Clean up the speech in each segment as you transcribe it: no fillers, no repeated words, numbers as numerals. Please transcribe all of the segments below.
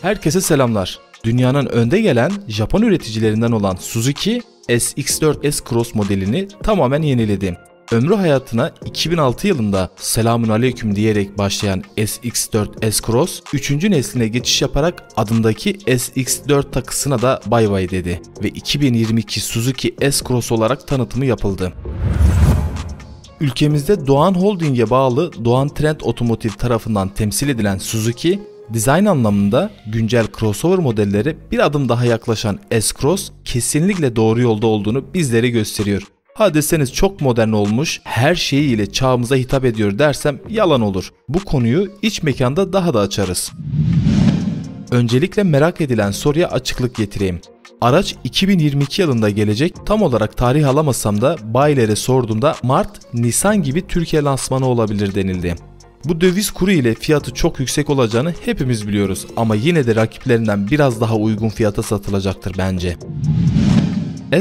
Herkese selamlar. Dünyanın önde gelen Japon üreticilerinden olan Suzuki SX4 S-Cross modelini tamamen yeniledi. Ömrü hayatına 2006 yılında "Selamünaleyküm" diyerek başlayan SX4 S-Cross 3. nesline geçiş yaparak adındaki SX4 takısına da bay bay dedi ve 2022 Suzuki S-Cross olarak tanıtımı yapıldı. Ülkemizde Doğan Holding'e bağlı Doğan Trend Otomotiv tarafından temsil edilen Suzuki, dizayn anlamında güncel crossover modellere bir adım daha yaklaşan S-Cross kesinlikle doğru yolda olduğunu bizlere gösteriyor. Ha deseniz çok modern olmuş, her şeyiyle çağımıza hitap ediyor dersem yalan olur. Bu konuyu iç mekanda daha da açarız. Öncelikle merak edilen soruya açıklık getireyim. Araç 2022 yılında gelecek, tam olarak tarih alamasam da bayilere sorduğumda Mart, Nisan gibi Türkiye lansmanı olabilir denildi. Bu döviz kuru ile fiyatı çok yüksek olacağını hepimiz biliyoruz ama yine de rakiplerinden biraz daha uygun fiyata satılacaktır bence.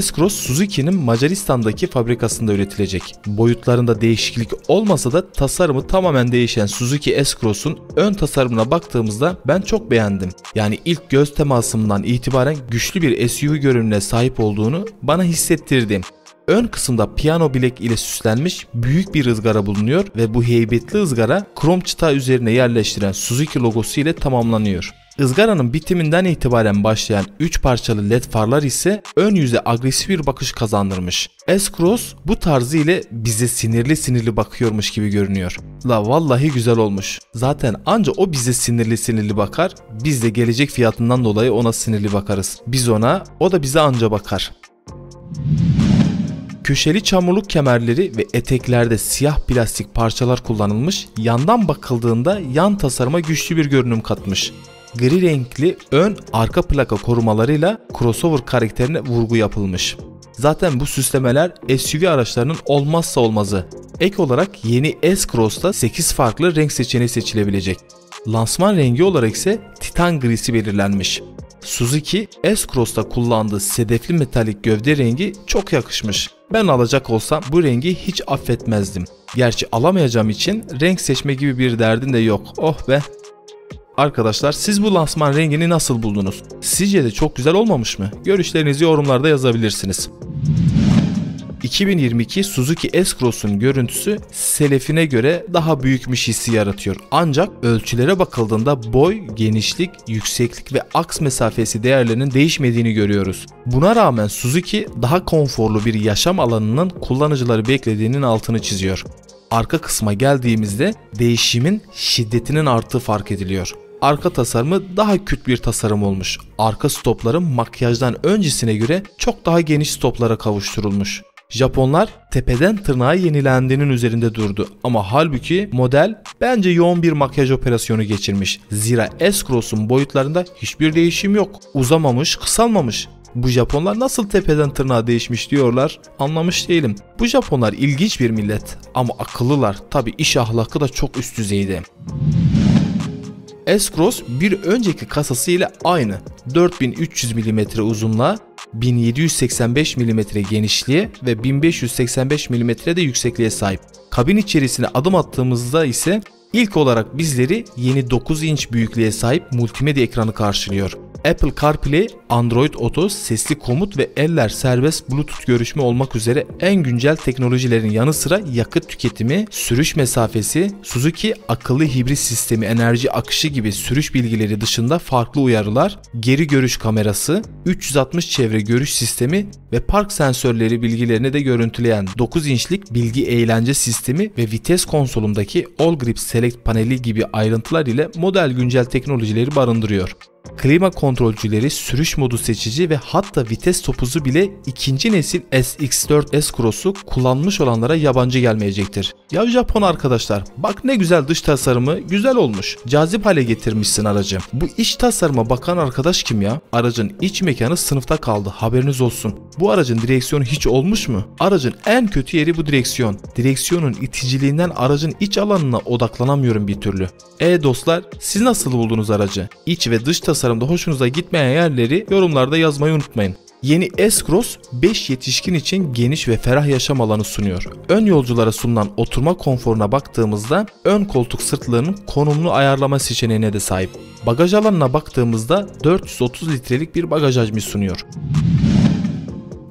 S-Cross Suzuki'nin Macaristan'daki fabrikasında üretilecek. Boyutlarında değişiklik olmasa da tasarımı tamamen değişen Suzuki S-Cross'un ön tasarımına baktığımızda ben çok beğendim. Yani ilk göz temasımdan itibaren güçlü bir SUV görünümüne sahip olduğunu bana hissettirdi. Ön kısımda piyano bilek ile süslenmiş büyük bir ızgara bulunuyor ve bu heybetli ızgara krom çıta üzerine yerleştiren Suzuki logosu ile tamamlanıyor. Izgaranın bitiminden itibaren başlayan 3 parçalı led farlar ise ön yüze agresif bir bakış kazandırmış. S-Cross bu tarzı ile bize sinirli bakıyormuş gibi görünüyor. La vallahi güzel olmuş. Zaten anca o bize sinirli bakar, biz de gelecek fiyatından dolayı ona sinirli bakarız. Biz ona, o da bize anca bakar. Köşeli çamurluk kemerleri ve eteklerde siyah plastik parçalar kullanılmış, yandan bakıldığında yan tasarıma güçlü bir görünüm katmış. Gri renkli ön arka plaka korumalarıyla crossover karakterine vurgu yapılmış. Zaten bu süslemeler SUV araçlarının olmazsa olmazı. Ek olarak yeni S-Cross'ta 8 farklı renk seçeneği seçilebilecek. Lansman rengi olarak ise Titan grisi belirlenmiş. Suzuki S-Cross'ta kullandığı sedefli metalik gövde rengi çok yakışmış. Ben alacak olsam bu rengi hiç affetmezdim. Gerçi alamayacağım için renk seçme gibi bir derdin de yok. Oh be! Arkadaşlar, siz bu lansman rengini nasıl buldunuz? Sizce de çok güzel olmamış mı? Görüşlerinizi yorumlarda yazabilirsiniz. 2022 Suzuki S-Cross'un görüntüsü selefine göre daha büyükmüş hissi yaratıyor. Ancak ölçülere bakıldığında boy, genişlik, yükseklik ve aks mesafesi değerlerinin değişmediğini görüyoruz. Buna rağmen Suzuki daha konforlu bir yaşam alanının kullanıcıları beklediğinin altını çiziyor. Arka kısma geldiğimizde değişimin şiddetinin arttığı fark ediliyor. Arka tasarımı daha küt bir tasarım olmuş. Arka stopların makyajdan öncesine göre çok daha geniş stoplara kavuşturulmuş. Japonlar tepeden tırnağa yenilendiğinin üzerinde durdu ama halbuki model bence yoğun bir makyaj operasyonu geçirmiş. Zira S-Cross'un boyutlarında hiçbir değişim yok. Uzamamış, kısalmamış. Bu Japonlar nasıl tepeden tırnağa değişmiş diyorlar, anlamış değilim. Bu Japonlar ilginç bir millet ama akıllılar. Tabi iş ahlakı da çok üst düzeyde. S-Cross bir önceki kasası ile aynı. 4300 mm uzunluğa, 1785 mm genişliğe ve 1585 mm de yüksekliğe sahip. Kabin içerisine adım attığımızda ise ilk olarak bizleri yeni 9 inç büyüklüğe sahip multimedya ekranı karşılıyor. Apple CarPlay, Android Auto, sesli komut ve eller serbest Bluetooth görüşme olmak üzere en güncel teknolojilerin yanı sıra yakıt tüketimi, sürüş mesafesi, Suzuki akıllı hibrit sistemi, enerji akışı gibi sürüş bilgileri dışında farklı uyarılar, geri görüş kamerası, 360 çevre görüş sistemi ve park sensörleri bilgilerini de görüntüleyen 9 inçlik bilgi eğlence sistemi ve vites konsolundaki All Grip Select paneli gibi ayrıntılar ile model güncel teknolojileri barındırıyor. Klima kontrolcüleri, sürüş modu seçici ve hatta vites topuzu bile ikinci nesil SX4 S-Cross'u kullanmış olanlara yabancı gelmeyecektir. Ya Japon arkadaşlar, bak ne güzel dış tasarımı, güzel olmuş. Cazip hale getirmişsin aracı. Bu iç tasarıma bakan arkadaş kim ya? Aracın iç mekanı sınıfta kaldı, haberiniz olsun. Bu aracın direksiyonu hiç olmuş mu? Aracın en kötü yeri bu direksiyon. Direksiyonun iticiliğinden aracın iç alanına odaklanamıyorum bir türlü. Dostlar, siz nasıl buldunuz aracı? İç ve dış tasarımda hoşunuza gitmeyen yerleri yorumlarda yazmayı unutmayın. Yeni S-Cross 5 yetişkin için geniş ve ferah yaşam alanı sunuyor. Ön yolculara sunulan oturma konforuna baktığımızda ön koltuk sırtlarının konumlu ayarlama seçeneğine de sahip. Bagaj alanına baktığımızda 430 litrelik bir bagaj hacmi sunuyor.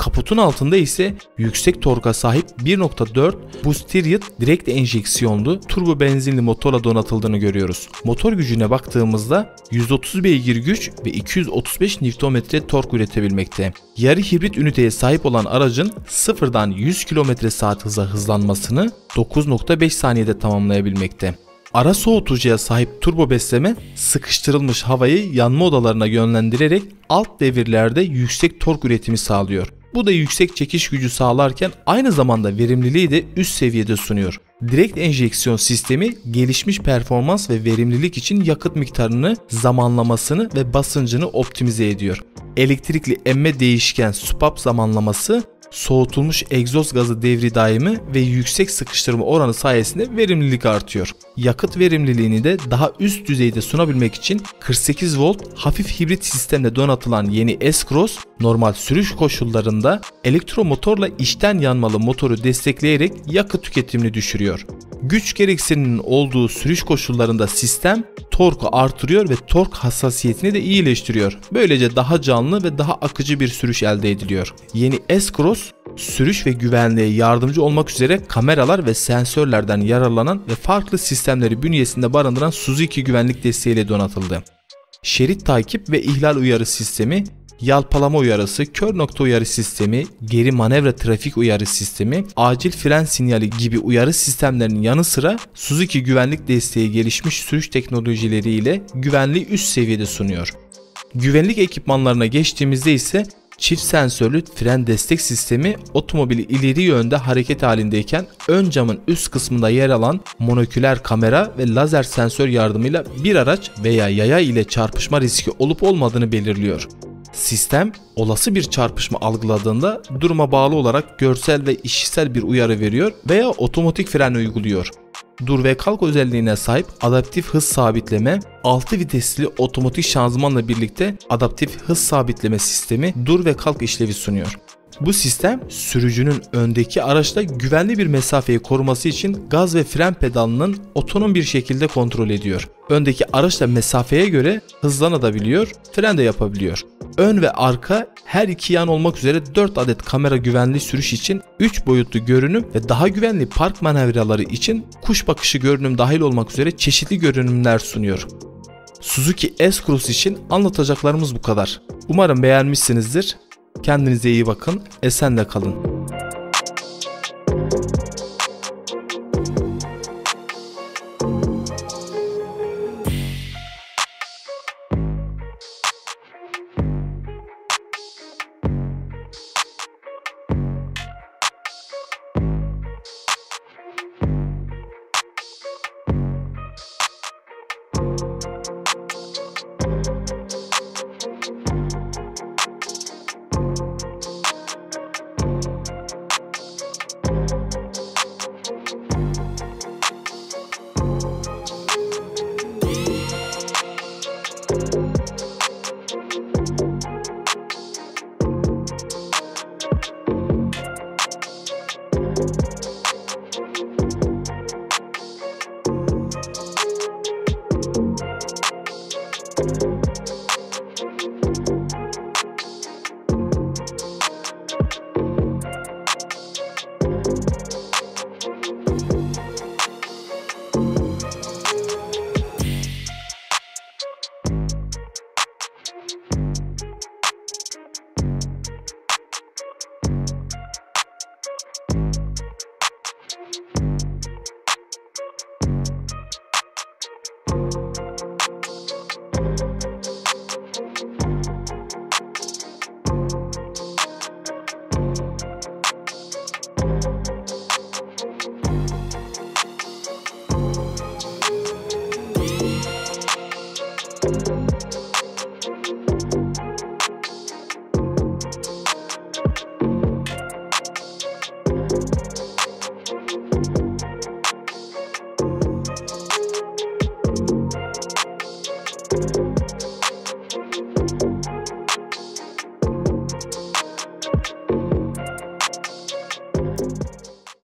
Kaputun altında ise yüksek torka sahip 1.4 Boosteriot direkt enjeksiyonlu turbo benzinli motorla donatıldığını görüyoruz. Motor gücüne baktığımızda 130 beygir güç ve 235 Nm tork üretebilmekte. Yarı hibrit üniteye sahip olan aracın sıfırdan 100 km/saat hıza hızlanmasını 9.5 saniyede tamamlayabilmekte. Ara soğutucuya sahip turbo besleme sıkıştırılmış havayı yanma odalarına yönlendirerek alt devirlerde yüksek tork üretimi sağlıyor. Bu da yüksek çekiş gücü sağlarken aynı zamanda verimliliği de üst seviyede sunuyor. Direkt enjeksiyon sistemi gelişmiş performans ve verimlilik için yakıt miktarını, zamanlamasını ve basıncını optimize ediyor. Elektrikli emme değişken swap zamanlaması, soğutulmuş egzoz gazı devri daimi ve yüksek sıkıştırma oranı sayesinde verimlilik artıyor. Yakıt verimliliğini de daha üst düzeyde sunabilmek için 48 volt hafif hibrit sistemle donatılan yeni S-Cross normal sürüş koşullarında elektromotorla içten yanmalı motoru destekleyerek yakıt tüketimini düşürüyor. Güç gereksiniminin olduğu sürüş koşullarında sistem torku artırıyor ve tork hassasiyetini de iyileştiriyor. Böylece daha canlı ve daha akıcı bir sürüş elde ediliyor. Yeni S-Cross sürüş ve güvenliğe yardımcı olmak üzere kameralar ve sensörlerden yararlanan ve farklı sistemleri bünyesinde barındıran Suzuki güvenlik desteğiyle donatıldı. Şerit takip ve ihlal uyarı sistemi, yalpalama uyarısı, kör nokta uyarı sistemi, geri manevra trafik uyarı sistemi, acil fren sinyali gibi uyarı sistemlerinin yanı sıra Suzuki güvenlik desteği gelişmiş sürüş teknolojileriyle güvenliği üst seviyede sunuyor. Güvenlik ekipmanlarına geçtiğimizde ise çift sensörlü fren destek sistemi otomobili ileri yönde hareket halindeyken ön camın üst kısmında yer alan monoküler kamera ve lazer sensör yardımıyla bir araç veya yaya ile çarpışma riski olup olmadığını belirliyor. Sistem olası bir çarpışma algıladığında duruma bağlı olarak görsel ve işitsel bir uyarı veriyor veya otomatik fren uyguluyor. Dur ve kalk özelliğine sahip adaptif hız sabitleme, 6 vitesli otomatik şanzımanla birlikte adaptif hız sabitleme sistemi dur ve kalk işlevi sunuyor. Bu sistem sürücünün öndeki araçla güvenli bir mesafeyi koruması için gaz ve fren pedalının otonom bir şekilde kontrol ediyor. Öndeki araçla mesafeye göre hızlanabiliyor, fren de yapabiliyor. Ön ve arka her iki yan olmak üzere 4 adet kamera güvenli sürüş için 3 boyutlu görünüm ve daha güvenli park manevraları için kuş bakışı görünüm dahil olmak üzere çeşitli görünümler sunuyor. Suzuki S-Cross için anlatacaklarımız bu kadar. Umarım beğenmişsinizdir. Kendinize iyi bakın, esenle kalın.